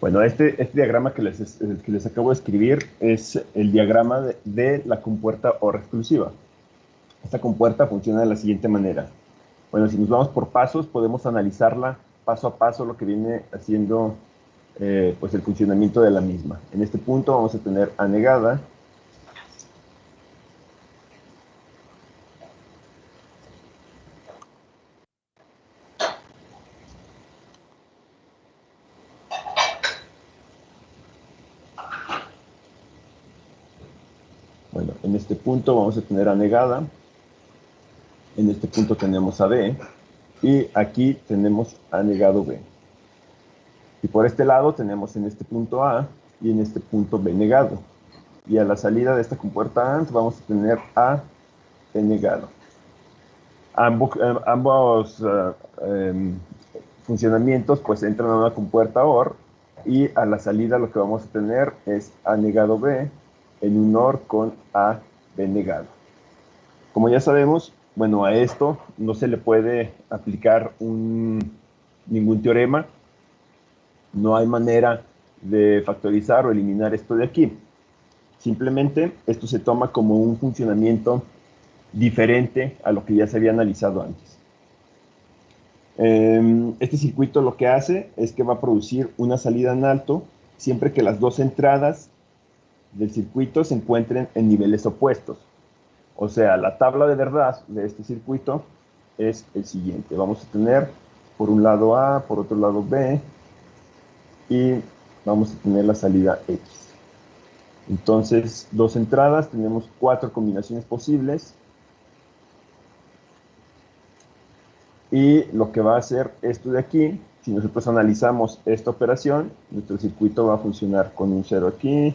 Bueno, este diagrama que les acabo de escribir es el diagrama de la compuerta OR exclusiva. Esta compuerta funciona de la siguiente manera. Bueno, si nos vamos por pasos, podemos analizarla paso a paso, lo que viene haciendo pues el funcionamiento de la misma. En este punto vamos a tener A negada. Bueno, en este punto vamos a tener A negada. En este punto tenemos a B. Y aquí tenemos A negado B. Y por este lado tenemos en este punto A y en este punto B negado. Y a la salida de esta compuerta AND vamos a tener A B negado. Ambos funcionamientos pues entran a una compuerta OR y a la salida lo que vamos a tener es A negado B en un OR con A B negado. Como ya sabemos, bueno, a esto no se le puede aplicar ningún teorema. No hay manera de factorizar o eliminar esto de aquí. Simplemente esto se toma como un funcionamiento diferente a lo que ya se había analizado antes. Este circuito lo que hace es que va a producir una salida en alto siempre que las dos entradas del circuito se encuentren en niveles opuestos. O sea, la tabla de verdad de este circuito es el siguiente. Vamos a tener por un lado A, por otro lado B, y vamos a tener la salida X. Entonces, dos entradas, tenemos 4 combinaciones posibles. Y lo que va a hacer esto de aquí, si nosotros analizamos esta operación, nuestro circuito va a funcionar con un 0 aquí,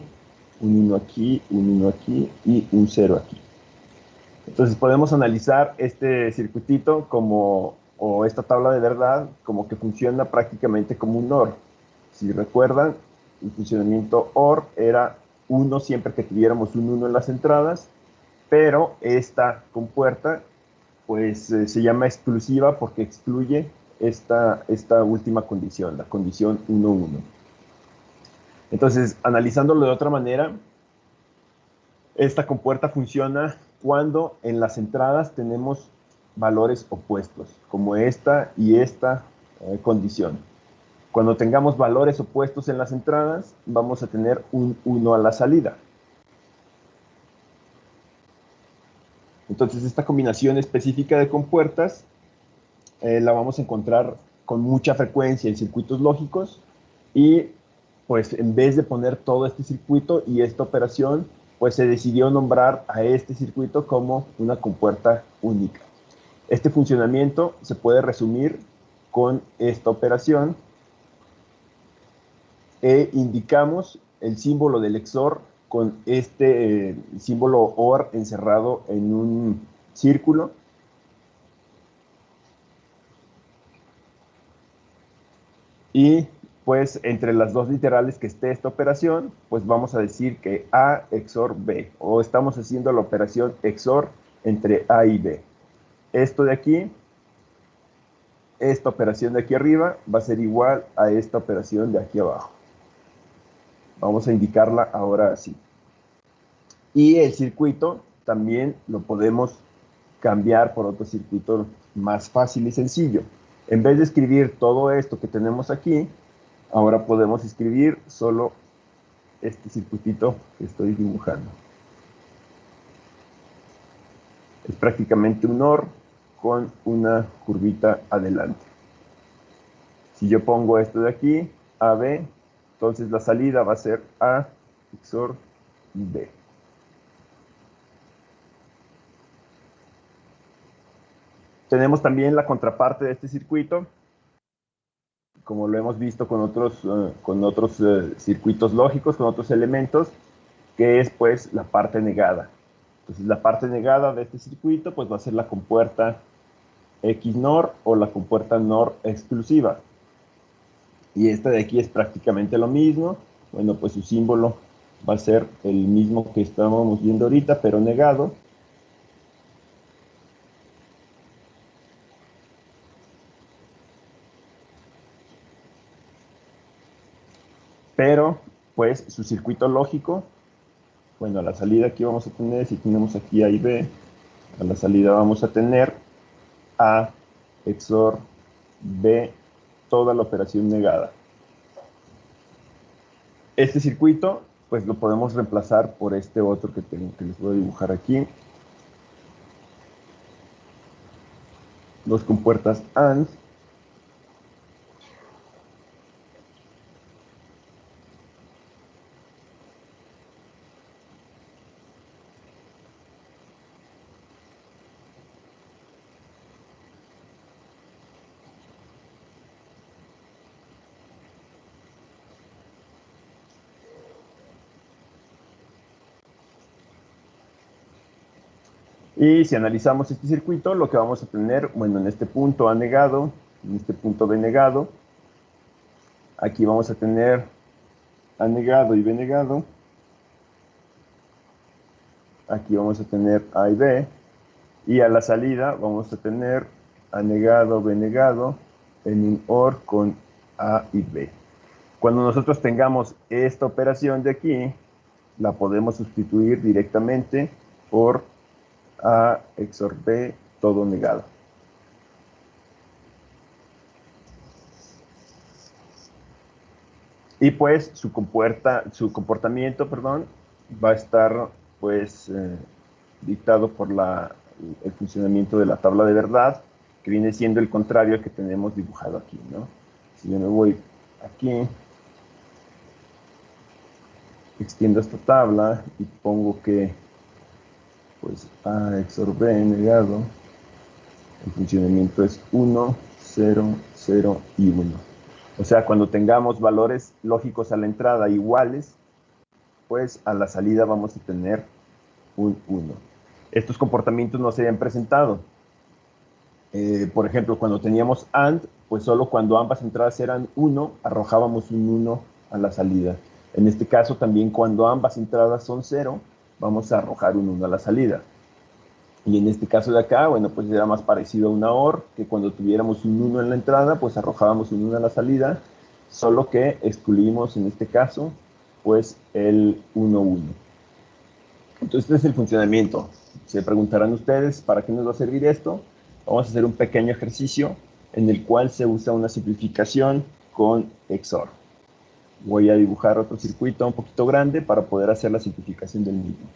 un 1 aquí, un 1 aquí y un 0 aquí. Entonces podemos analizar este circuitito como, o esta tabla de verdad, como que funciona prácticamente como un OR. Si recuerdan, el funcionamiento OR era 1 siempre que tuviéramos un 1 en las entradas, pero esta compuerta pues se llama exclusiva porque excluye esta última condición, la condición 1,1. Entonces, analizándolo de otra manera, esta compuerta funciona cuando en las entradas tenemos valores opuestos, como esta y esta condición. Cuando tengamos valores opuestos en las entradas, vamos a tener un 1 a la salida. Entonces, esta combinación específica de compuertas la vamos a encontrar con mucha frecuencia en circuitos lógicos y pues en vez de poner todo este circuito y esta operación, pues se decidió nombrar a este circuito como una compuerta única. Este funcionamiento se puede resumir con esta operación e indicamos el símbolo del XOR con este símbolo OR encerrado en un círculo. Y pues entre las dos literales que esté esta operación, pues vamos a decir que A XOR B, o estamos haciendo la operación XOR entre A y B. Esto de aquí, esta operación de aquí arriba, va a ser igual a esta operación de aquí abajo. Vamos a indicarla ahora así. Y el circuito también lo podemos cambiar por otro circuito más fácil y sencillo. En vez de escribir todo esto que tenemos aquí, ahora podemos escribir solo este circuitito que estoy dibujando. Es prácticamente un OR con una curvita adelante. Si yo pongo esto de aquí, AB, entonces la salida va a ser A XOR B. Tenemos también la contraparte de este circuito, como lo hemos visto con otros circuitos lógicos, con otros elementos, que es pues la parte negada. Entonces la parte negada de este circuito pues va a ser la compuerta XNOR o la compuerta NOR exclusiva. Y esta de aquí es prácticamente lo mismo. Bueno, pues su símbolo va a ser el mismo que estábamos viendo ahorita, pero negado. pero pues su circuito lógico, bueno, a la salida aquí vamos a tener, si tenemos aquí A y B, a la salida vamos a tener A XOR B, toda la operación negada. Este circuito, pues lo podemos reemplazar por este otro que tengo, que les voy a dibujar aquí. Dos compuertas AND. Y si analizamos este circuito, lo que vamos a tener, bueno, en este punto A negado, en este punto B negado, aquí vamos a tener A negado y B negado, aquí vamos a tener A y B, y a la salida vamos a tener A negado, B negado, en un OR con A y B. Cuando nosotros tengamos esta operación de aquí, la podemos sustituir directamente por A XOR B, todo negado. Y pues su comportamiento, perdón, va a estar pues dictado por el funcionamiento de la tabla de verdad, que viene siendo el contrario al que tenemos dibujado aquí, ¿no? Si yo me voy aquí, extiendo esta tabla y pongo que pues A XOR B negado, el funcionamiento es 1, 0, 0 y 1. O sea, cuando tengamos valores lógicos a la entrada iguales, pues a la salida vamos a tener un 1. Estos comportamientos no se habían presentado. Por ejemplo, cuando teníamos AND, pues solo cuando ambas entradas eran 1, arrojábamos un 1 a la salida. En este caso, también cuando ambas entradas son 0, vamos a arrojar un 1 a la salida. Y en este caso de acá, bueno, pues era más parecido a una OR, que cuando tuviéramos un 1 en la entrada, pues arrojábamos un 1 a la salida, solo que excluimos en este caso, pues el 1, 1. Entonces, este es el funcionamiento. Se preguntarán ustedes, ¿para qué nos va a servir esto? Vamos a hacer un pequeño ejercicio en el cual se usa una simplificación con XOR. Voy a dibujar otro circuito un poquito grande para poder hacer la simplificación del mismo.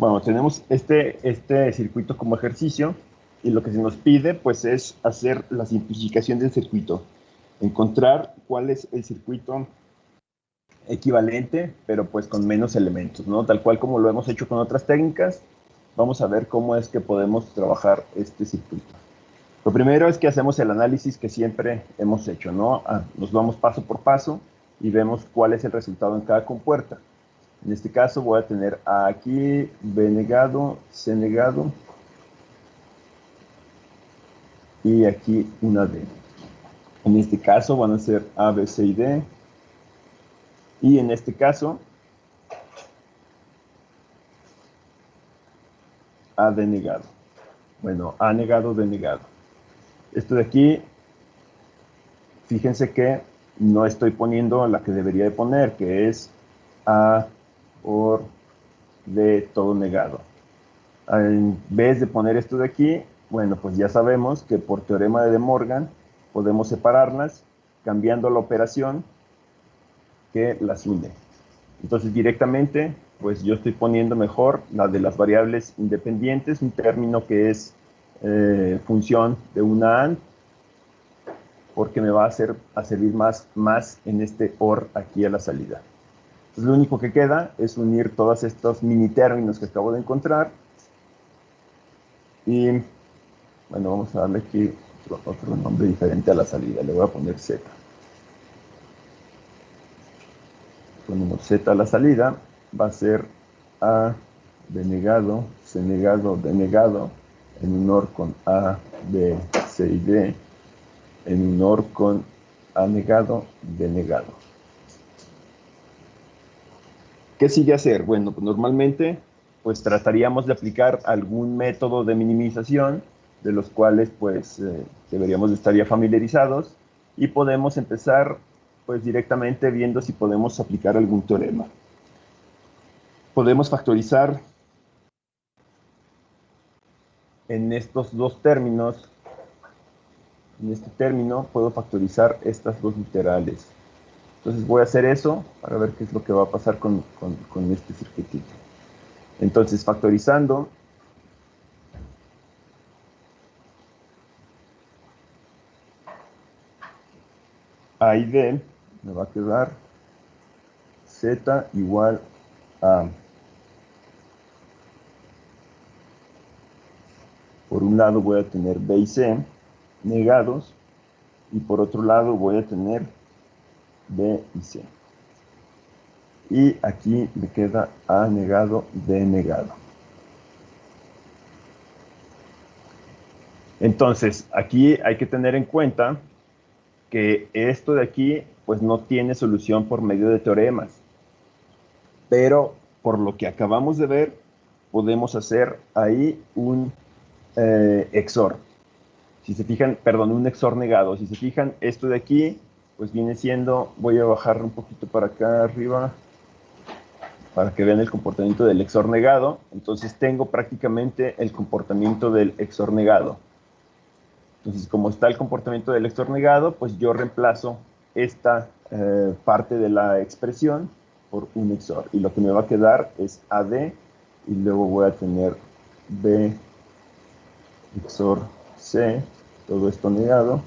Bueno, tenemos este circuito como ejercicio y lo que se nos pide pues es hacer la simplificación del circuito, encontrar cuál es el circuito equivalente, pero pues con menos elementos, ¿no? Tal cual como lo hemos hecho con otras técnicas, vamos a ver cómo es que podemos trabajar este circuito. Lo primero es que hacemos el análisis que siempre hemos hecho, ¿no? Nos vamos paso por paso y vemos cuál es el resultado en cada compuerta. En este caso voy a tener aquí B negado, C negado y aquí una D. En este caso van a ser A, B, C y D. Y en este caso A, D negado. Bueno, A negado, D negado. Esto de aquí, fíjense que no estoy poniendo la que debería de poner, que es A por D todo negado. En vez de poner esto de aquí, bueno, pues ya sabemos que por teorema de De Morgan podemos separarlas cambiando la operación que las une. Entonces directamente, pues yo estoy poniendo mejor la de las variables independientes, un término que es función de una AND, porque me va a servir más en este OR aquí a la salida. Entonces lo único que queda es unir todos estos mini términos que acabo de encontrar y bueno, vamos a darle aquí otro nombre diferente a la salida. Le voy a poner Z. Ponemos Z a la salida. Va a ser A denegado, C negado, D negado, en un OR con A, B, C y D, en un OR con A negado, D negado. ¿Qué sigue hacer? Bueno, pues normalmente pues trataríamos de aplicar algún método de minimización de los cuales pues deberíamos de estar ya familiarizados y podemos empezar pues directamente viendo si podemos aplicar algún teorema. Podemos factorizar en estos dos términos, en este término puedo factorizar estas dos literales. Entonces voy a hacer eso para ver qué es lo que va a pasar con este circuitito. Entonces factorizando A y D, me va a quedar Z igual a, por un lado voy a tener B y C negados, y por otro lado voy a tener B y C. Y aquí me queda A negado, D negado. Entonces, aquí hay que tener en cuenta que esto de aquí, pues no tiene solución por medio de teoremas. Pero por lo que acabamos de ver, podemos hacer ahí un XOR. Si se fijan, perdón, un XOR negado. Si se fijan, esto de aquí, pues viene siendo, voy a bajar un poquito para acá arriba, para que vean el comportamiento del XOR negado. Entonces tengo prácticamente el comportamiento del XOR negado. Entonces, como está el comportamiento del XOR negado, pues yo reemplazo esta parte de la expresión por un XOR. Y lo que me va a quedar es AD, y luego voy a tener B XOR C, todo esto negado,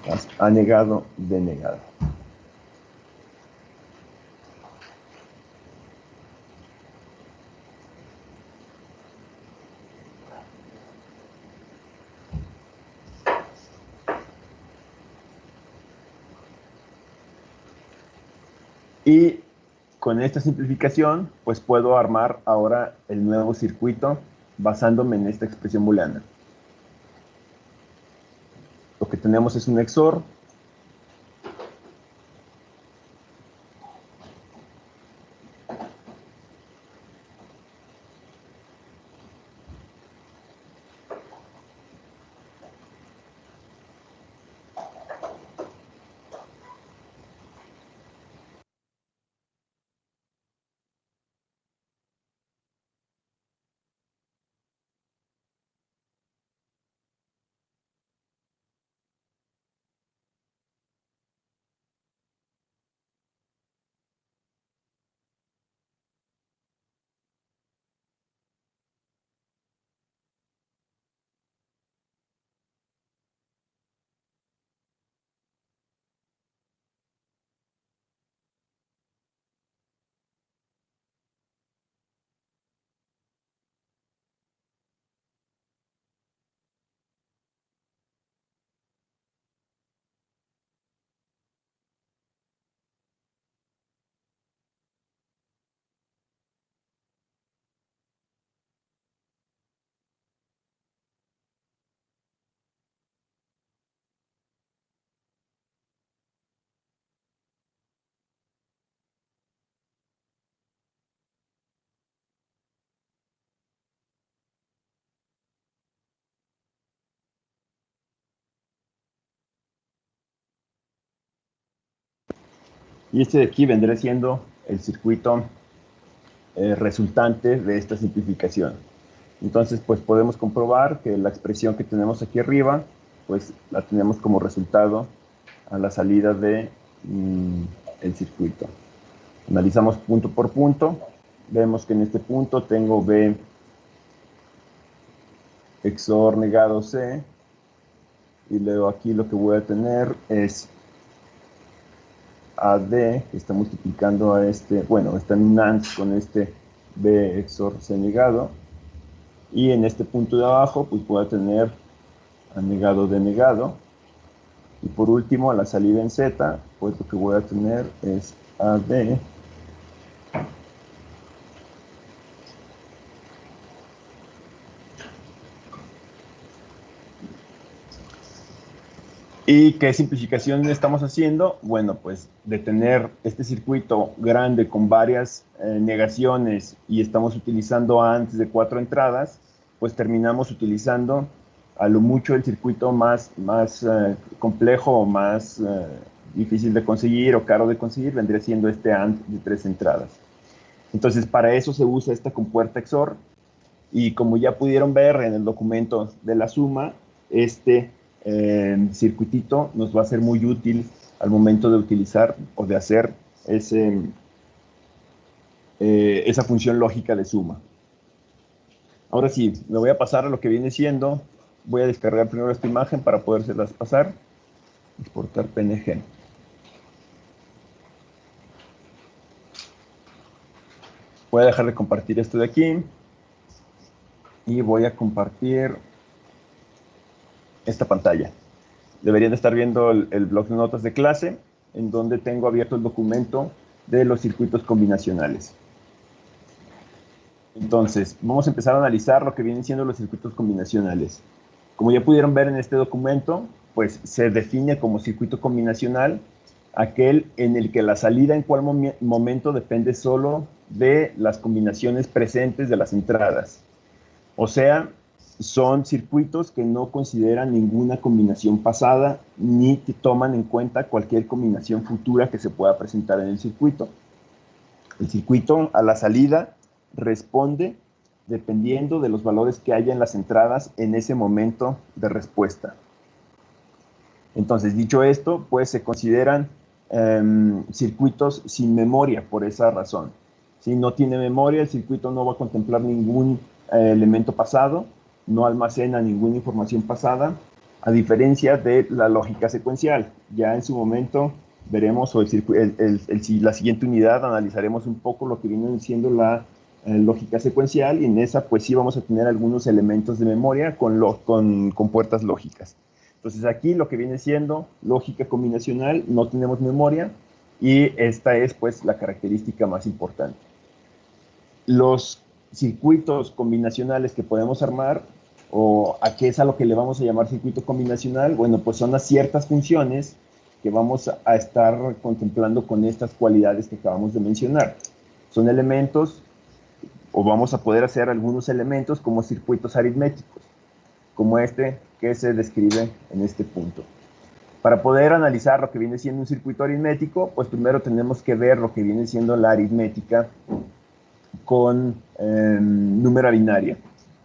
más A negado, D negado. Y con esta simplificación, pues puedo armar ahora el nuevo circuito basándome en esta expresión booleana. Lo que tenemos es un XOR. Y este de aquí vendría siendo el circuito resultante de esta simplificación. Entonces, pues podemos comprobar que la expresión que tenemos aquí arriba, pues la tenemos como resultado a la salida de el circuito. Analizamos punto por punto. Vemos que en este punto tengo B XOR negado C. Y luego aquí lo que voy a tener es AD, que está multiplicando a este, bueno, está en un AND con este B XOR C negado. Y en este punto de abajo, pues voy a tener A negado D negado. Y por último, a la salida en Z, pues lo que voy a tener es AD ¿Y qué simplificación estamos haciendo? Bueno, pues de tener este circuito grande con varias negaciones y estamos utilizando antes de 4 entradas, pues terminamos utilizando a lo mucho el circuito más complejo o más difícil de conseguir o caro de conseguir, vendría siendo este AND de 3 entradas. Entonces, para eso se usa esta compuerta XOR y como ya pudieron ver en el documento de la suma, este circuitito nos va a ser muy útil al momento de utilizar o de hacer esa función lógica de suma. Ahora sí, me voy a pasar a lo que viene siendo, voy a descargar primero esta imagen para podérselas pasar, exportar PNG. Voy a dejar de compartir esto de aquí y voy a compartir esta pantalla. Deberían estar viendo el blog de notas de clase, en donde tengo abierto el documento de los circuitos combinacionales. Entonces, vamos a empezar a analizar lo que vienen siendo los circuitos combinacionales. Como ya pudieron ver en este documento, pues se define como circuito combinacional aquel en el que la salida en cual momento depende solo de las combinaciones presentes de las entradas. O sea, son circuitos que no consideran ninguna combinación pasada ni que toman en cuenta cualquier combinación futura que se pueda presentar en el circuito. El circuito a la salida responde dependiendo de los valores que haya en las entradas en ese momento de respuesta. Entonces, dicho esto, pues se consideran circuitos sin memoria por esa razón. Si no tiene memoria, el circuito no va a contemplar ningún elemento pasado, no almacena ninguna información pasada, a diferencia de la lógica secuencial. Ya en su momento veremos, o la siguiente unidad analizaremos un poco lo que viene siendo la lógica secuencial, y en esa pues sí vamos a tener algunos elementos de memoria con puertas lógicas. Entonces aquí lo que viene siendo lógica combinacional, no tenemos memoria, y esta es pues la característica más importante. Los circuitos combinacionales que podemos armar, o a qué es a lo que le vamos a llamar circuito combinacional, bueno, pues son las ciertas funciones que vamos a estar contemplando con estas cualidades que acabamos de mencionar. Son elementos, o vamos a poder hacer algunos elementos como circuitos aritméticos, como este que se describe en este punto. Para poder analizar lo que viene siendo un circuito aritmético, pues primero tenemos que ver lo que viene siendo la aritmética con número binario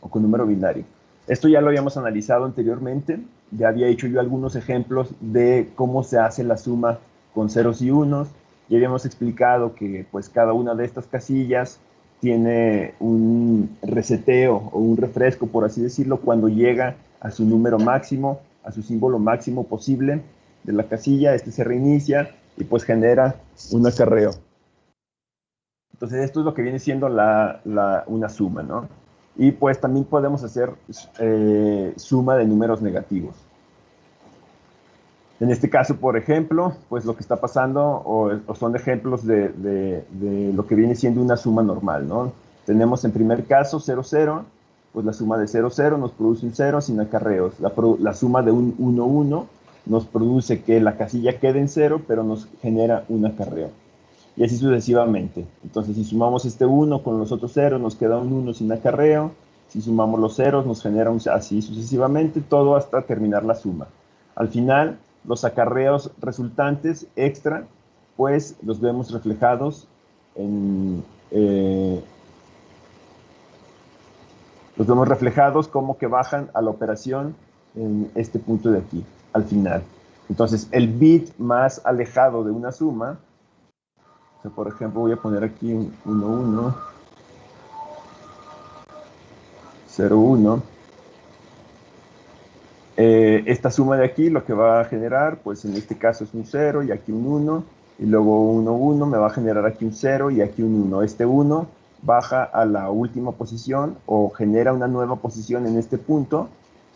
o con número binario. Esto ya lo habíamos analizado anteriormente, ya había hecho yo algunos ejemplos de cómo se hace la suma con ceros y unos, y habíamos explicado que pues cada una de estas casillas tiene un reseteo o un refresco, por así decirlo, cuando llega a su número máximo, a su símbolo máximo posible de la casilla, este se reinicia y pues genera un acarreo. Entonces esto es lo que viene siendo una suma, ¿no? Y pues también podemos hacer suma de números negativos. En este caso, por ejemplo, pues lo que está pasando, o son ejemplos de lo que viene siendo una suma normal, ¿no? Tenemos en primer caso 0, 0, pues la suma de 0, 0 nos produce un 0 sin acarreos. La suma de un 1, 1 nos produce que la casilla quede en 0, pero nos genera un acarreo. Y así sucesivamente. Entonces, si sumamos este 1 con los otros ceros, nos queda un 1 sin acarreo. Si sumamos los ceros, nos genera así sucesivamente, todo hasta terminar la suma. Al final, los acarreos resultantes extra pues los vemos reflejados en... los vemos reflejados como que bajan a la operación en este punto de aquí, al final. Entonces, el bit más alejado de una suma, o sea, por ejemplo, voy a poner aquí un 1, 1, 0, 1. Esta suma de aquí lo que va a generar, pues en este caso es un 0 y aquí un 1, y luego 1, 1 me va a generar aquí un 0 y aquí un 1. Este 1 baja a la última posición o genera una nueva posición en este punto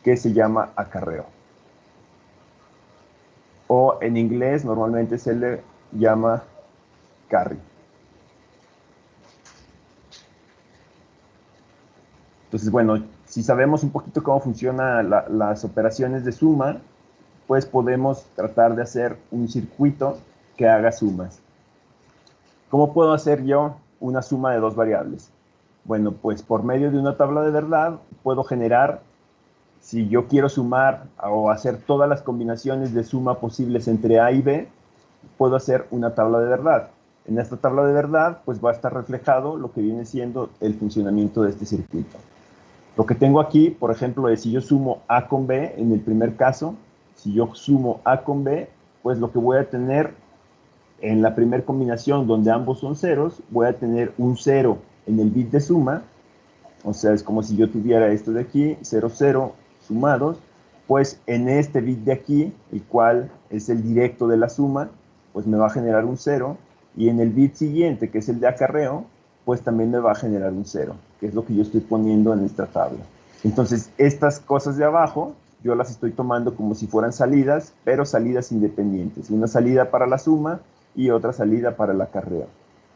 que se llama acarreo. O en inglés normalmente se le llama carry. Entonces, bueno, si sabemos un poquito cómo funcionan las operaciones de suma, pues podemos tratar de hacer un circuito que haga sumas. ¿Cómo puedo hacer yo una suma de dos variables? Bueno, pues por medio de una tabla de verdad puedo generar, si yo quiero sumar o hacer todas las combinaciones de suma posibles entre A y B, puedo hacer una tabla de verdad. En esta tabla de verdad, pues va a estar reflejado lo que viene siendo el funcionamiento de este circuito. Lo que tengo aquí, por ejemplo, es si yo sumo A con B, en el primer caso, si yo sumo A con B, pues lo que voy a tener en la primera combinación donde ambos son ceros, voy a tener un 0 en el bit de suma, o sea, es como si yo tuviera esto de aquí, 0, 0 sumados, pues en este bit de aquí, el cual es el directo de la suma, pues me va a generar un 0, y en el bit siguiente, que es el de acarreo, pues también me va a generar un 0, que es lo que yo estoy poniendo en esta tabla. Entonces, estas cosas de abajo, yo las estoy tomando como si fueran salidas, pero salidas independientes. Una salida para la suma y otra salida para el acarreo.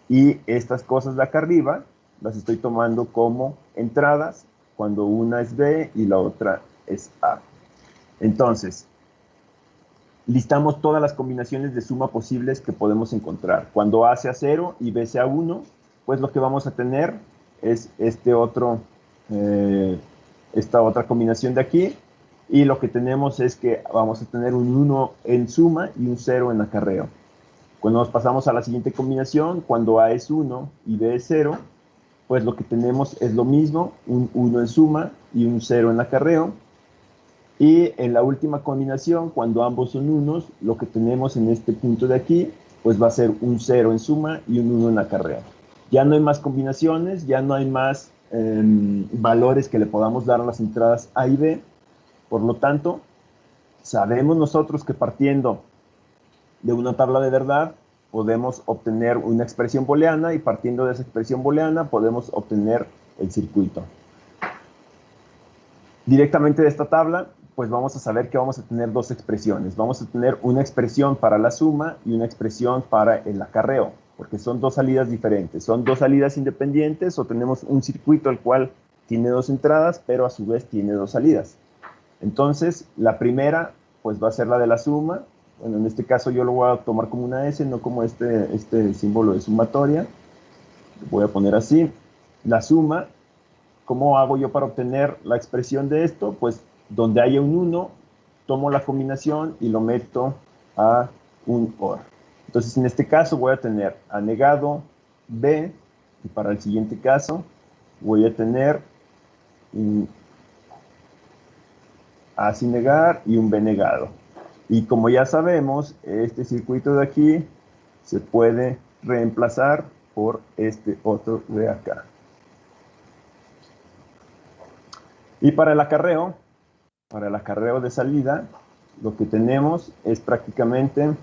Y estas cosas de acá arriba las estoy tomando como entradas cuando una es B y la otra es A. Entonces, listamos todas las combinaciones de suma posibles que podemos encontrar. Cuando A sea 0 y B sea 1, pues lo que vamos a tener es esta otra combinación de aquí. Y lo que tenemos es que vamos a tener un 1 en suma y un 0 en acarreo. Cuando nos pasamos a la siguiente combinación, cuando A es 1 y B es 0, pues lo que tenemos es lo mismo, un 1 en suma y un 0 en acarreo. Y en la última combinación, cuando ambos son unos, lo que tenemos en este punto de aquí, pues va a ser un 0 en suma y un 1 en acarreo. Ya no hay más combinaciones, ya no hay más valores que le podamos dar a las entradas A y B. Por lo tanto, sabemos nosotros que partiendo de una tabla de verdad podemos obtener una expresión booleana y partiendo de esa expresión booleana podemos obtener el circuito. Directamente de esta tabla, pues vamos a saber que vamos a tener dos expresiones. Vamos a tener una expresión para la suma y una expresión para el acarreo, porque son dos salidas diferentes. Son dos salidas independientes o tenemos un circuito el cual tiene dos entradas, pero a su vez tiene dos salidas. Entonces, la primera, pues va a ser la de la suma. Bueno, en este caso yo lo voy a tomar como una S, no como este símbolo de sumatoria. Lo voy a poner así. La suma, ¿cómo hago yo para obtener la expresión de esto? Pues donde haya un 1, tomo la combinación y lo meto a un OR. Entonces, en este caso voy a tener A negado B, y para el siguiente caso voy a tener un A sin negar y un B negado. Y como ya sabemos, este circuito de aquí se puede reemplazar por este otro de acá. Y para el acarreo de salida, lo que tenemos es prácticamente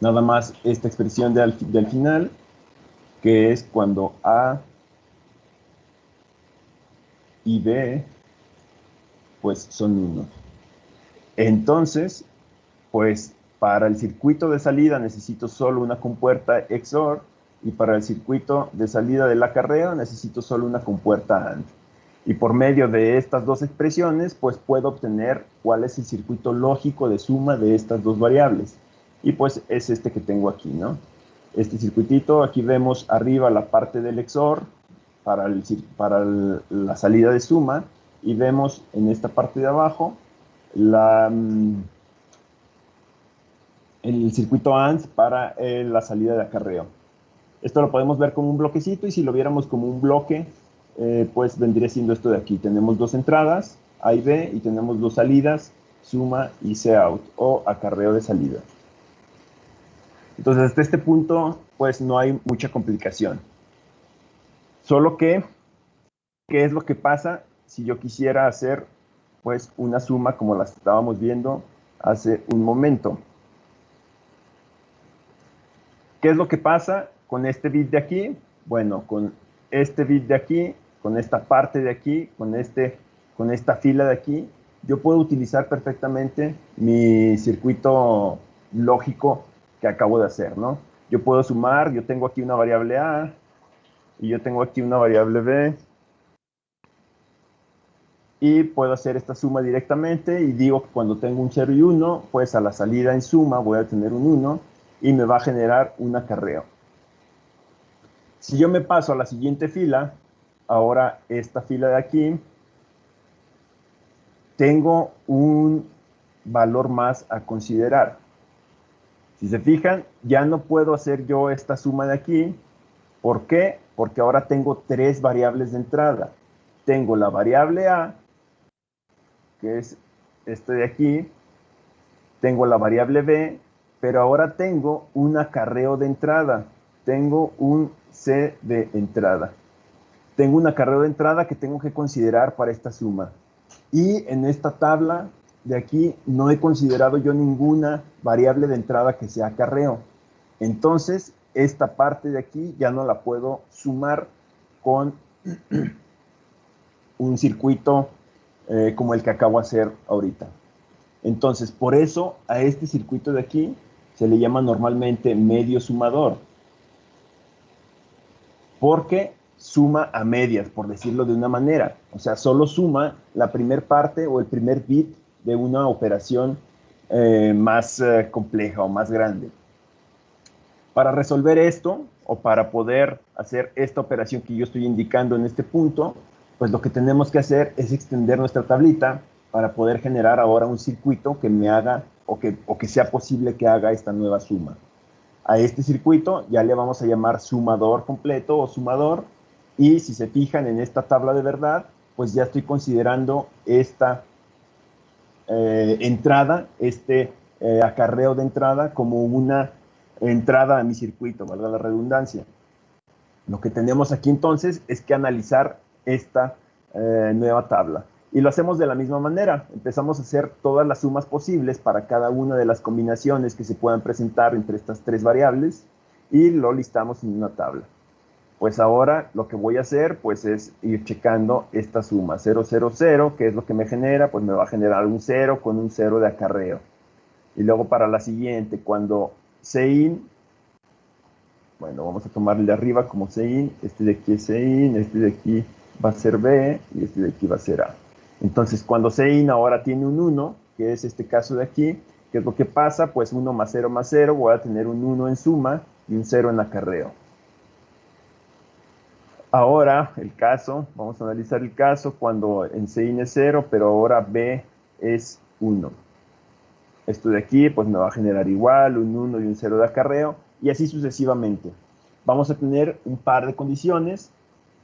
nada más esta expresión del final, que es cuando A y B pues son 1. Entonces, pues para el circuito de salida necesito solo una compuerta XOR y para el circuito de salida del acarreo necesito solo una compuerta AND. Y por medio de estas dos expresiones, pues puedo obtener cuál es el circuito lógico de suma de estas dos variables. Y pues es este que tengo aquí, ¿no? Este circuitito, aquí vemos arriba la parte del XOR para la salida de suma y vemos en esta parte de abajo el circuito AND para la salida de acarreo. Esto lo podemos ver como un bloquecito y si lo viéramos como un bloque, pues vendría siendo esto de aquí. Tenemos dos entradas, A y B, y tenemos dos salidas, suma y cout, o acarreo de salida. Entonces, hasta este punto, pues no hay mucha complicación. Solo que, ¿qué es lo que pasa si yo quisiera hacer, pues, una suma como la estábamos viendo hace un momento? ¿Qué es lo que pasa con este bit de aquí? Bueno, con este bit de aquí, con esta parte de aquí, con esta fila de aquí, yo puedo utilizar perfectamente mi circuito lógico que acabo de hacer, ¿no? Yo puedo sumar, yo tengo aquí una variable A y yo tengo aquí una variable B y puedo hacer esta suma directamente y digo que cuando tengo un 0 y 1, pues a la salida en suma voy a tener un 1 y me va a generar un acarreo. Si yo me paso a la siguiente fila, ahora esta fila de aquí, tengo un valor más a considerar. Si se fijan, ya no puedo hacer yo esta suma de aquí. ¿Por qué? Porque ahora tengo tres variables de entrada. Tengo la variable A, que es este de aquí. Tengo la variable B, pero ahora tengo un acarreo de entrada. Tengo un C de entrada. Tengo un acarreo de entrada que tengo que considerar para esta suma. Y en esta tabla de aquí no he considerado yo ninguna variable de entrada que sea acarreo. Entonces, esta parte de aquí ya no la puedo sumar con un circuito como el que acabo de hacer ahorita. Entonces, por eso a este circuito de aquí se le llama normalmente medio sumador. Porque suma a medias, por decirlo de una manera. O sea, solo suma la primer parte o el primer bit de una operación más compleja o más grande. Para resolver esto, o para poder hacer esta operación que yo estoy indicando en este punto, pues lo que tenemos que hacer es extender nuestra tablita para poder generar ahora un circuito que me haga o que sea posible que haga esta nueva suma. A este circuito ya le vamos a llamar sumador completo o sumador, y si se fijan en esta tabla de verdad, pues ya estoy considerando esta entrada, acarreo de entrada como una entrada a mi circuito, valga la redundancia. Lo que tenemos aquí entonces es que analizar esta nueva tabla. Y lo hacemos de la misma manera. Empezamos a hacer todas las sumas posibles para cada una de las combinaciones que se puedan presentar entre estas tres variables y lo listamos en una tabla. Pues ahora lo que voy a hacer pues es ir checando esta suma. 0, 0, 0, que es lo que me genera, pues me va a generar un 0 con un 0 de acarreo. Y luego para la siguiente, cuando Cin, bueno, vamos a tomar el de arriba como Cin, este de aquí es Cin, este de aquí va a ser B y este de aquí va a ser A. Entonces, cuando Cin ahora tiene un 1, que es este caso de aquí, ¿qué es lo que pasa? Pues 1 más 0, voy a tener un 1 en suma y un 0 en acarreo. Ahora, el caso, vamos a analizar el caso cuando en Cin es 0, pero ahora B es 1. Esto de aquí, pues me va a generar igual, un 1 y un 0 de acarreo, y así sucesivamente. Vamos a tener un par de condiciones,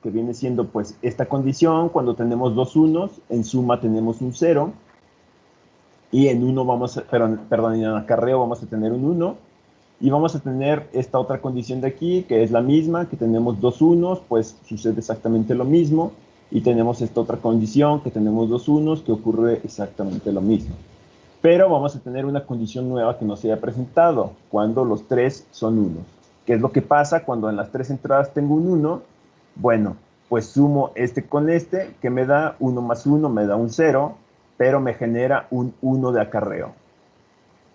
que viene siendo pues esta condición, cuando tenemos dos unos, en suma tenemos un 0, y en uno vamos a, perdón, en acarreo vamos a tener un 1, y vamos a tener esta otra condición de aquí, que es la misma, que tenemos dos unos, pues sucede exactamente lo mismo, y tenemos esta otra condición, que tenemos dos unos, que ocurre exactamente lo mismo. Pero vamos a tener una condición nueva que no se haya presentado, cuando los tres son unos. ¿Qué es lo que pasa cuando en las tres entradas tengo un 1? Bueno, pues sumo este con este, que me da 1 más 1, me da un 0, pero me genera un 1 de acarreo.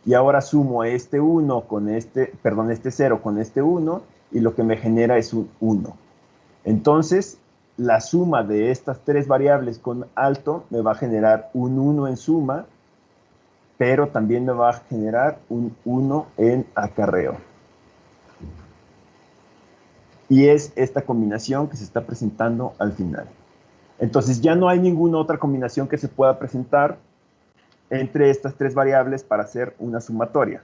Y ahora sumo este 1 con este 0 con este 1, y lo que me genera es un 1. Entonces, la suma de estas tres variables con alto me va a generar un 1 en suma, pero también me va a generar un 1 en acarreo. Y es esta combinación que se está presentando al final. Entonces ya no hay ninguna otra combinación que se pueda presentar entre estas tres variables para hacer una sumatoria.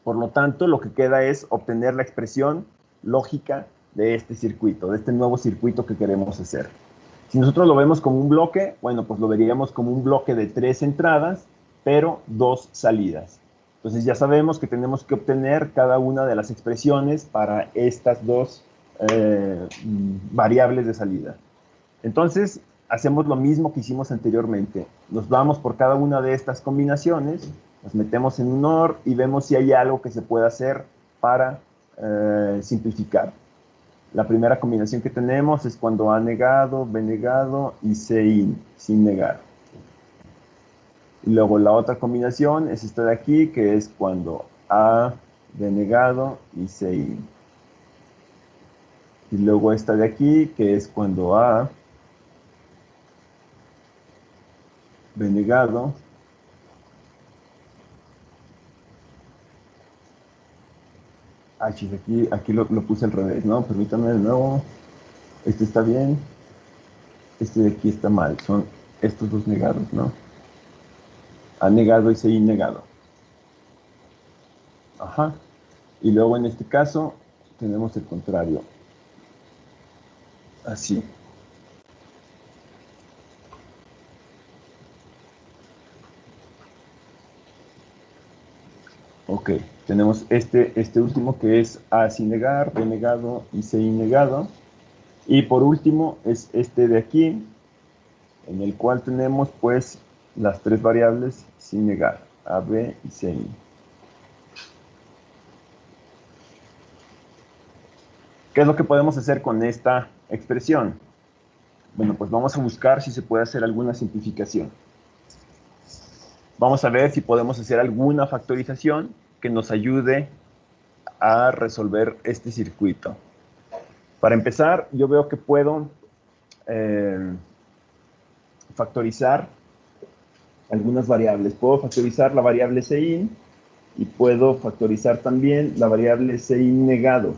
Por lo tanto, lo que queda es obtener la expresión lógica de este circuito, de este nuevo circuito que queremos hacer. Si nosotros lo vemos como un bloque, bueno, pues lo veríamos como un bloque de 3 entradas, pero 2 salidas. Entonces ya sabemos que tenemos que obtener cada una de las expresiones para estas dos variables de salida. Entonces, hacemos lo mismo que hicimos anteriormente. Nos vamos por cada una de estas combinaciones, nos metemos en un OR y vemos si hay algo que se pueda hacer para simplificar. La primera combinación que tenemos es cuando A negado, B negado y C sin negar. Y luego la otra combinación es esta de aquí, que es cuando A, B negado y C in. Y luego esta de aquí, que es cuando A, B negado chis, aquí lo puse al revés, ¿no? Permítanme de nuevo. Este está bien. Este de aquí está mal. Son estos dos negados, ¿no? A negado y C negado. Ajá. Y luego en este caso tenemos el contrario. Así. Ok. Tenemos este último que es A sin negar, B negado y C negado. Y por último es este de aquí, en el cual tenemos pues las tres variables sin negar, A, B y C. ¿Qué es lo que podemos hacer con esta expresión? Bueno, pues vamos a buscar si se puede hacer alguna simplificación. Vamos a ver si podemos hacer alguna factorización que nos ayude a resolver este circuito. Para empezar, yo veo que puedo factorizar algunas variables. Puedo factorizar la variable Cin y puedo factorizar también la variable Cin negado.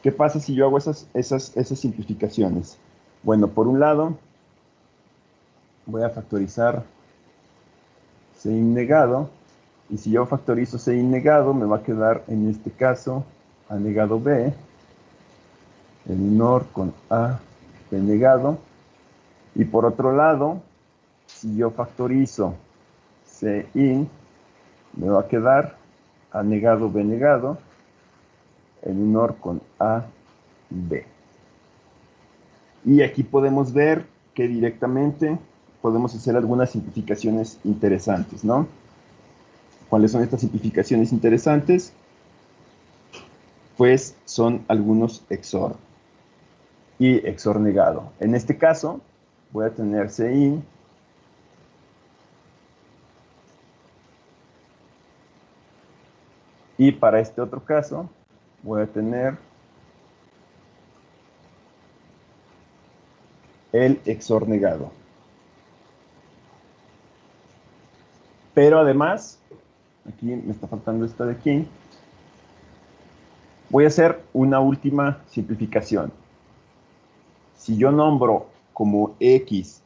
¿Qué pasa si yo hago esas simplificaciones? Bueno, por un lado, voy a factorizar Cin negado, y si yo factorizo Cin negado, me va a quedar en este caso A negado B, el menor con A B negado, y por otro lado, si yo factorizo Cin, me va a quedar A negado B negado, el menor con A B. Y aquí podemos ver que directamente podemos hacer algunas simplificaciones interesantes, ¿no? ¿Cuáles son estas simplificaciones interesantes? Pues son algunos XOR y XOR negado. En este caso, voy a tener Cin y para este otro caso, voy a tener el XOR negado. Pero además, aquí me está faltando esta de aquí, voy a hacer una última simplificación. Si yo nombro como X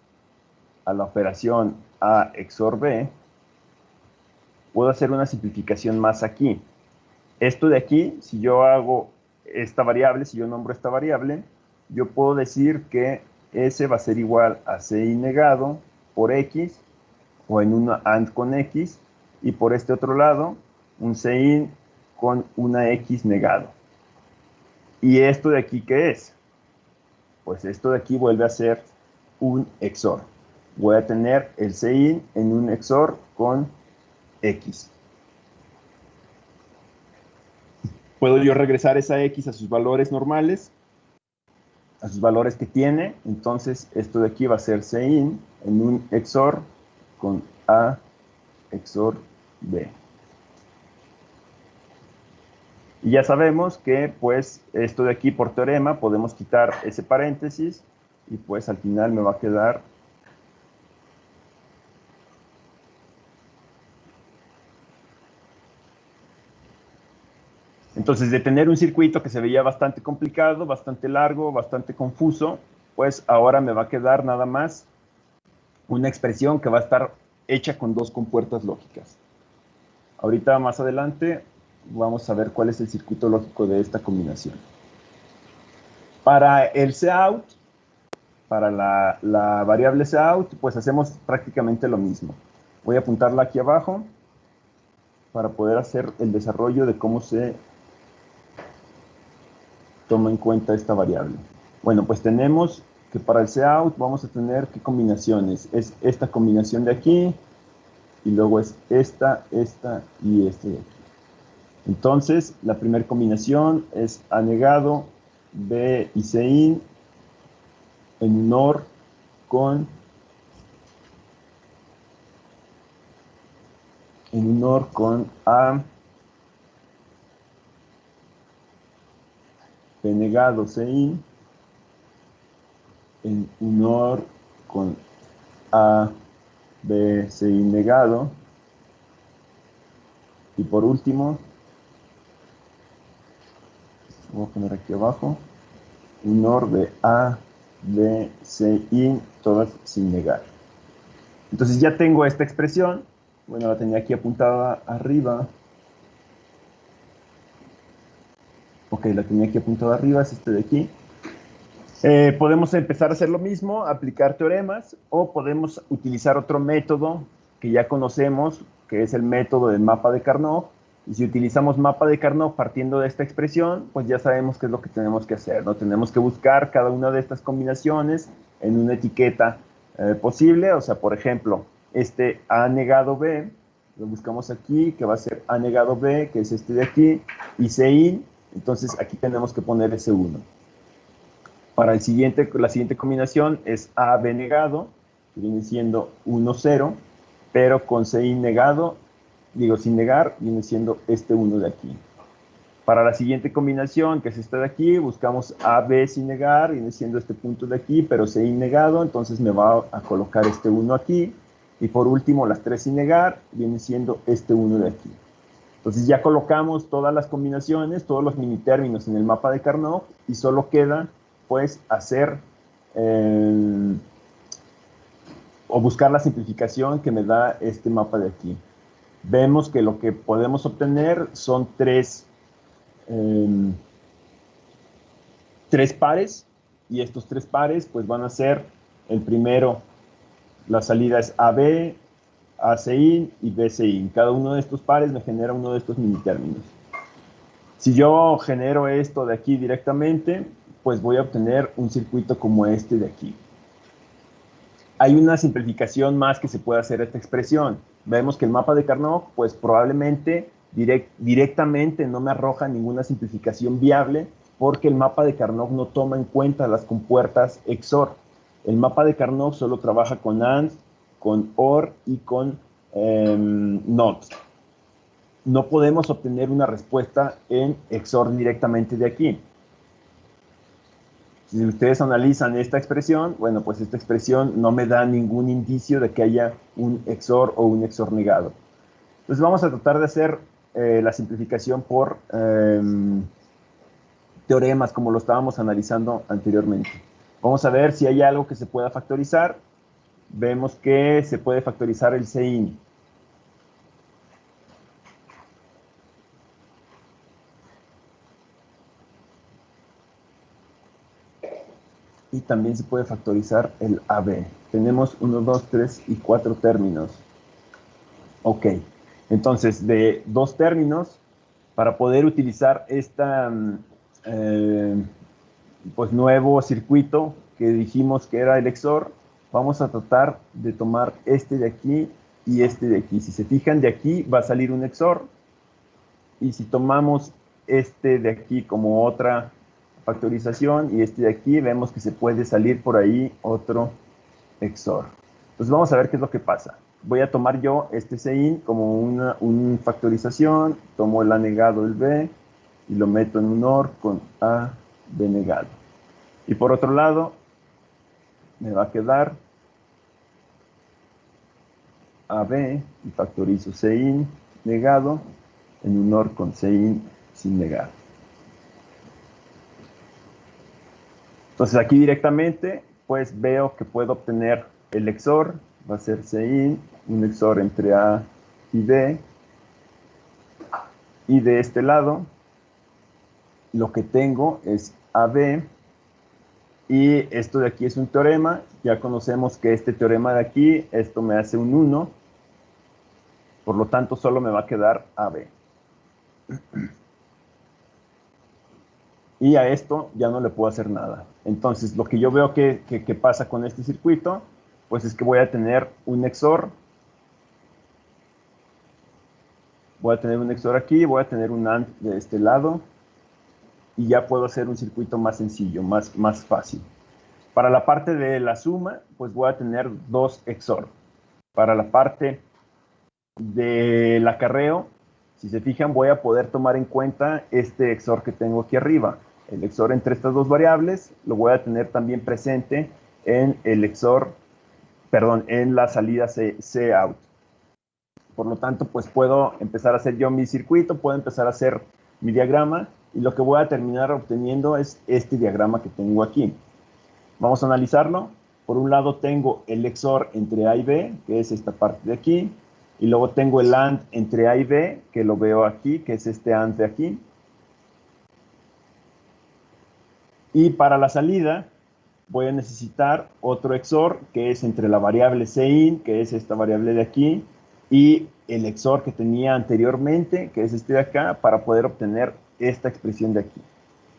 a la operación A XOR B, puedo hacer una simplificación más aquí. Esto de aquí, si yo hago esta variable, si yo nombro esta variable, yo puedo decir que S va a ser igual a Ci negado por X, o en una AND con X, y por este otro lado, un Cin con una X negado. ¿Y esto de aquí qué es? Pues esto de aquí vuelve a ser un XOR. Voy a tener el Cin en un XOR con X. Puedo yo regresar esa X a sus valores normales, a sus valores que tiene. Entonces, esto de aquí va a ser Cin en un XOR con A XOR B. Y ya sabemos que, pues, esto de aquí por teorema podemos quitar ese paréntesis y, pues, al final me va a quedar entonces, de tener un circuito que se veía bastante complicado, bastante largo, bastante confuso, pues ahora me va a quedar nada más una expresión que va a estar hecha con dos compuertas lógicas. Ahorita más adelante vamos a ver cuál es el circuito lógico de esta combinación. Para el cout, para la variable cout, pues hacemos prácticamente lo mismo. Voy a apuntarla aquí abajo para poder hacer el desarrollo de cómo se toma en cuenta esta variable. Bueno, pues tenemos que para el cout vamos a tener qué combinaciones. Es esta combinación de aquí, y luego es esta y esta de aquí. Entonces, la primera combinación es A negado, B y Cin en un OR con A, B negado, Cin en un OR con A, B, Cin negado. Y por último, voy a poner aquí abajo, un OR de A, B, Cin, todas sin negar. Entonces ya tengo esta expresión. Bueno, la tenía aquí apuntada arriba. Ok, la tenía aquí apuntada arriba, es este de aquí. Podemos empezar a hacer lo mismo, aplicar teoremas, o podemos utilizar otro método que ya conocemos, que es el método del mapa de Carnot. Y si utilizamos mapa de Carnot partiendo de esta expresión, pues ya sabemos qué es lo que tenemos que hacer, ¿no? Tenemos que buscar cada una de estas combinaciones en una etiqueta posible. O sea, por ejemplo, este A negado B, lo buscamos aquí, que va a ser A negado B, que es este de aquí, y Cin, entonces aquí tenemos que poner ese 1. Para la siguiente combinación es AB negado, que viene siendo 1, 0, pero con Cin negado, sin negar, viene siendo este 1 de aquí. Para la siguiente combinación, que es esta de aquí, buscamos AB sin negar, viene siendo este punto de aquí, pero Cin negado, entonces me va a colocar este 1 aquí. Y por último, las 3 sin negar, viene siendo este 1 de aquí. Entonces ya colocamos todas las combinaciones, todos los minitérminos en el mapa de Carnot, y solo queda pues hacer o buscar la simplificación que me da este mapa de aquí. Vemos que lo que podemos obtener son tres pares, y estos tres pares pues van a ser, el primero, la salida es AB, ACin y BCin. Cada uno de estos pares me genera uno de estos minitérminos. Si yo genero esto de aquí directamente, pues voy a obtener un circuito como este de aquí. Hay una simplificación más que se puede hacer a esta expresión. Vemos que el mapa de Carnot, pues probablemente directamente no me arroja ninguna simplificación viable, porque el mapa de Carnot no toma en cuenta las compuertas XOR. El mapa de Carnot solo trabaja con AND, con OR y con NOT. No podemos obtener una respuesta en XOR directamente de aquí. Si ustedes analizan esta expresión, bueno, pues esta expresión no me da ningún indicio de que haya un XOR o un XOR negado. Entonces vamos a tratar de hacer la simplificación por teoremas, como lo estábamos analizando anteriormente. Vamos a ver si hay algo que se pueda factorizar. Vemos que se puede factorizar el Cin. Y también se puede factorizar el AB. Tenemos 1, 2, 3 y 4 términos. Ok, entonces de 2 términos, para poder utilizar este pues nuevo circuito que dijimos que era el XOR, vamos a tratar de tomar este de aquí y este de aquí. Si se fijan, de aquí va a salir un XOR, y si tomamos este de aquí como otra factorización y este de aquí, vemos que se puede salir por ahí otro XOR. Entonces vamos a ver qué es lo que pasa. Voy a tomar yo este Cin como una factorización, tomo el A negado, el B, y lo meto en un OR con A, B negado. Y por otro lado, me va a quedar AB, y factorizo Cin negado en un OR con Cin sin negar. Entonces aquí directamente pues veo que puedo obtener el XOR va a ser Cin, un XOR entre A y B. Y de este lado, lo que tengo es AB. Y esto de aquí es un teorema. Ya conocemos que este teorema de aquí, esto me hace un 1. Por lo tanto, solo me va a quedar AB. Y a esto ya no le puedo hacer nada. Entonces, lo que yo veo que pasa con este circuito, pues es que voy a tener un XOR. Voy a tener un XOR aquí, voy a tener un AND de este lado. Y ya puedo hacer un circuito más sencillo, más fácil. Para la parte de la suma, pues voy a tener dos XOR. Para la parte del acarreo, si se fijan, voy a poder tomar en cuenta este XOR que tengo aquí arriba. El XOR entre estas dos variables lo voy a tener también presente en el XOR, perdón, en la salida Cout. Por lo tanto, pues puedo empezar a hacer yo mi circuito, puedo empezar a hacer mi diagrama, y lo que voy a terminar obteniendo es este diagrama que tengo aquí. Vamos a analizarlo. Por un lado tengo el XOR entre A y B, que es esta parte de aquí. Y luego tengo el AND entre A y B, que lo veo aquí, que es este AND de aquí. Y para la salida voy a necesitar otro XOR, que es entre la variable Cin, que es esta variable de aquí, y el XOR que tenía anteriormente, que es este de acá, para poder obtener esta expresión de aquí.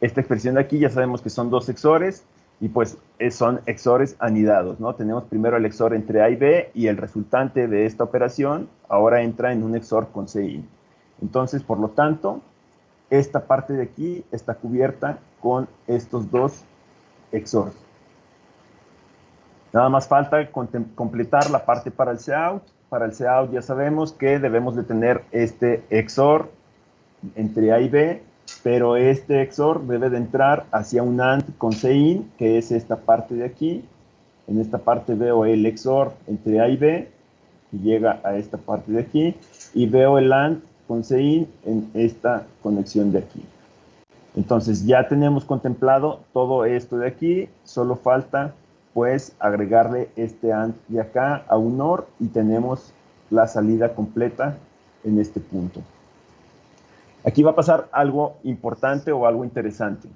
Esta expresión de aquí ya sabemos que son dos XORs, y pues son XORs anidados, ¿no? Tenemos primero el XOR entre A y B, y el resultante de esta operación ahora entra en un XOR con Cin. Entonces, por lo tanto, esta parte de aquí está cubierta con estos dos XORs. Nada más falta completar la parte para el Cout. Para el Cout ya sabemos que debemos de tener este XOR entre A y B, pero este XOR debe de entrar hacia un AND con Cin, que es esta parte de aquí. En esta parte veo el XOR entre A y B, que llega a esta parte de aquí, y veo el AND con Cin en esta conexión de aquí. Entonces ya tenemos contemplado todo esto de aquí, solo falta pues agregarle este AND de acá a un OR y tenemos la salida completa en este punto. Aquí va a pasar algo importante o algo interesante.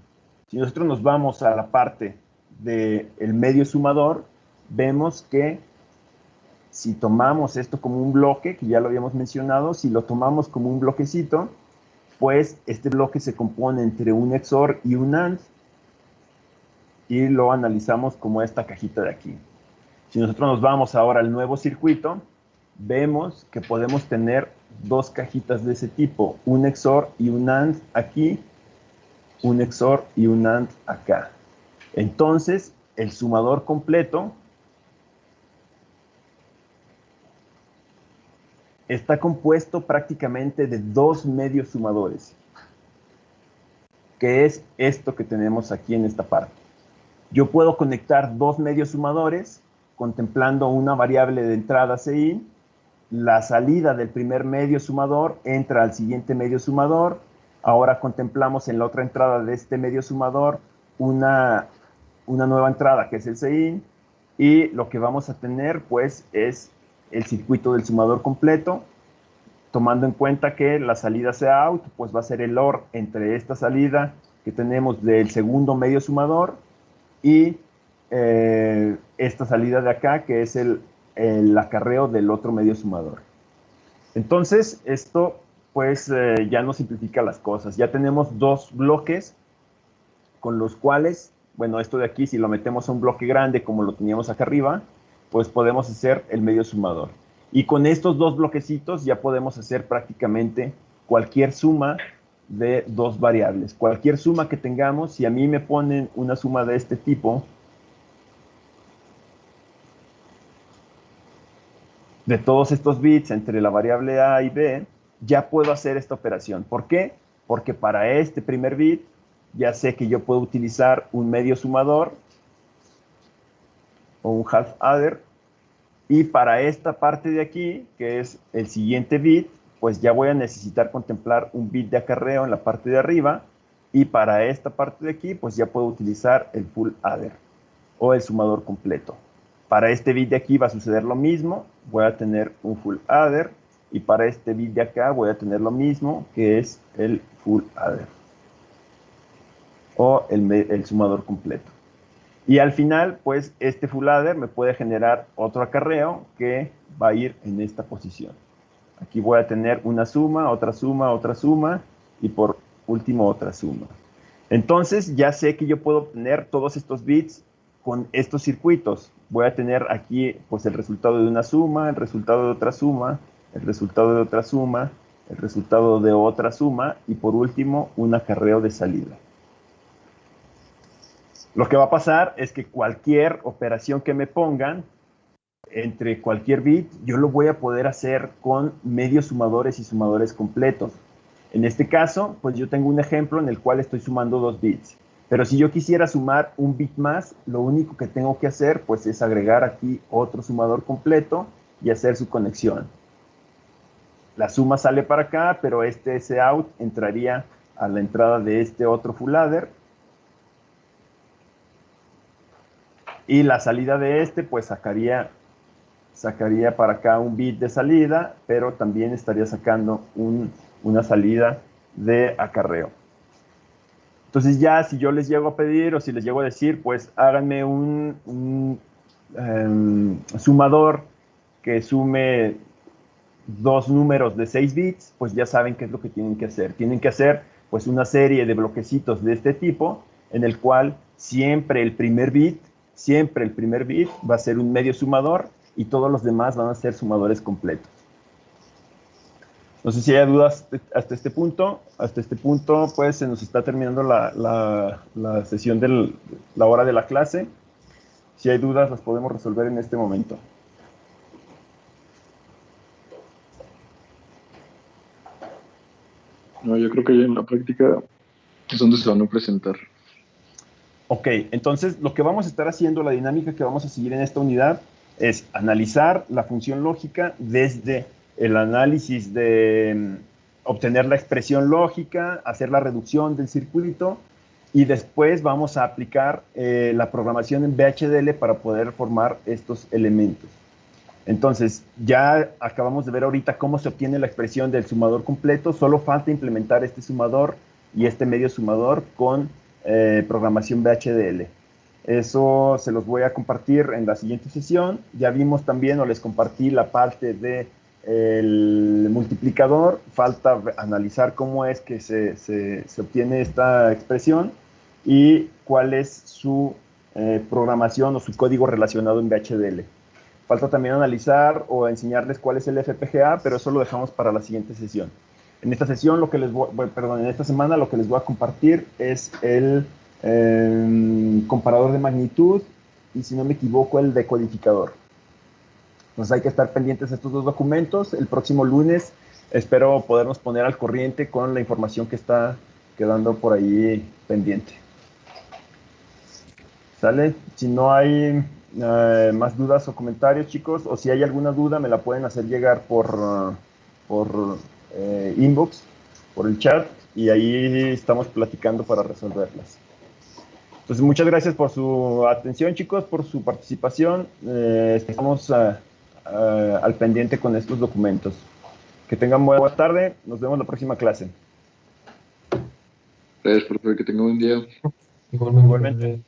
Si nosotros nos vamos a la parte del medio sumador, vemos que si tomamos esto como un bloque, que ya lo habíamos mencionado, si lo tomamos como un bloquecito, pues este bloque se compone entre un XOR y un AND, y lo analizamos como esta cajita de aquí. Si nosotros nos vamos ahora al nuevo circuito, vemos que podemos tener dos cajitas de ese tipo, un XOR y un AND aquí, un XOR y un AND acá. Entonces, el sumador completo está compuesto prácticamente de dos medios sumadores, que es esto que tenemos aquí en esta parte. Yo puedo conectar dos medios sumadores contemplando una variable de entrada Cin. La salida del primer medio sumador entra al siguiente medio sumador. Ahora contemplamos en la otra entrada de este medio sumador una nueva entrada que es el Cin. Y lo que vamos a tener pues es el circuito del sumador completo, tomando en cuenta que la salida Cout pues va a ser el OR entre esta salida que tenemos del segundo medio sumador y esta salida de acá, que es el acarreo del otro medio sumador. Entonces, esto pues ya nos simplifica las cosas. Ya tenemos dos bloques con los cuales, bueno, esto de aquí, si lo metemos a un bloque grande como lo teníamos acá arriba, pues podemos hacer el medio sumador. Y con estos dos bloquecitos ya podemos hacer prácticamente cualquier suma de dos variables. Cualquier suma que tengamos, si a mí me ponen una suma de este tipo, de todos estos bits entre la variable A y B, ya puedo hacer esta operación. ¿Por qué? Porque para este primer bit ya sé que yo puedo utilizar un medio sumador o un half adder, y para esta parte de aquí, que es el siguiente bit, pues ya voy a necesitar contemplar un bit de acarreo en la parte de arriba, y para esta parte de aquí, pues ya puedo utilizar el full adder o el sumador completo. Para este bit de aquí va a suceder lo mismo, voy a tener un full adder, y para este bit de acá voy a tener lo mismo, que es el full adder, o el sumador completo. Y al final, pues, este full adder me puede generar otro acarreo que va a ir en esta posición. Aquí voy a tener una suma, otra suma, y por último otra suma. Entonces, ya sé que yo puedo obtener todos estos bits con estos circuitos. Voy a tener aquí, pues, el resultado de una suma, el resultado de otra suma, el resultado de otra suma, el resultado de otra suma, y por último, un acarreo de salida. Lo que va a pasar es que cualquier operación que me pongan entre cualquier bit, yo lo voy a poder hacer con medios sumadores y sumadores completos. En este caso, pues yo tengo un ejemplo en el cual estoy sumando 2 bits. Pero si yo quisiera sumar un bit más, lo único que tengo que hacer, pues, es agregar aquí otro sumador completo y hacer su conexión. La suma sale para acá, pero este Cout entraría a la entrada de este otro full adder. Y la salida de este, pues, sacaría para acá un bit de salida, pero también estaría sacando una salida de acarreo. Entonces ya si yo les llego a pedir o si les llego a decir, pues háganme un sumador que sume 2 números de 6 bits, pues ya saben qué es lo que tienen que hacer. Tienen que hacer, pues, una serie de bloquecitos de este tipo, en el cual siempre el primer bit va a ser un medio sumador y todos los demás van a ser sumadores completos. No sé si hay dudas hasta este punto. Hasta este punto, pues, se nos está terminando la sesión de la hora de la clase. Si hay dudas, las podemos resolver en este momento. No, yo creo que ya en la práctica es donde se van a presentar. Ok, entonces lo que vamos a estar haciendo, la dinámica que vamos a seguir en esta unidad es analizar la función lógica desde el análisis de obtener la expresión lógica, hacer la reducción del circuito y después vamos a aplicar la programación en VHDL para poder formar estos elementos. Entonces, ya acabamos de ver ahorita cómo se obtiene la expresión del sumador completo, solo falta implementar este sumador y este medio sumador con programación VHDL. Eso se los voy a compartir en la siguiente sesión. Ya vimos también, o les compartí la parte del multiplicador. Falta analizar cómo es que se obtiene esta expresión y cuál es su programación o su código relacionado en VHDL. Falta también analizar o enseñarles cuál es el FPGA, pero eso lo dejamos para la siguiente sesión. En esta sesión, en esta semana, lo que les voy a compartir es el comparador de magnitud y, si no me equivoco, el decodificador. Entonces hay que estar pendientes de estos 2 documentos. El próximo lunes espero podernos poner al corriente con la información que está quedando por ahí pendiente. ¿Sale? Si no hay más dudas o comentarios, chicos, o si hay alguna duda, me la pueden hacer llegar por inbox, por el chat, y ahí estamos platicando para resolverlas. Entonces, muchas gracias por su atención, chicos, por su participación. Estamos al pendiente con estos documentos. Que tengan buena tarde. Nos vemos en la próxima clase. Gracias, profe, que tenga un buen día. Igualmente. Igualmente.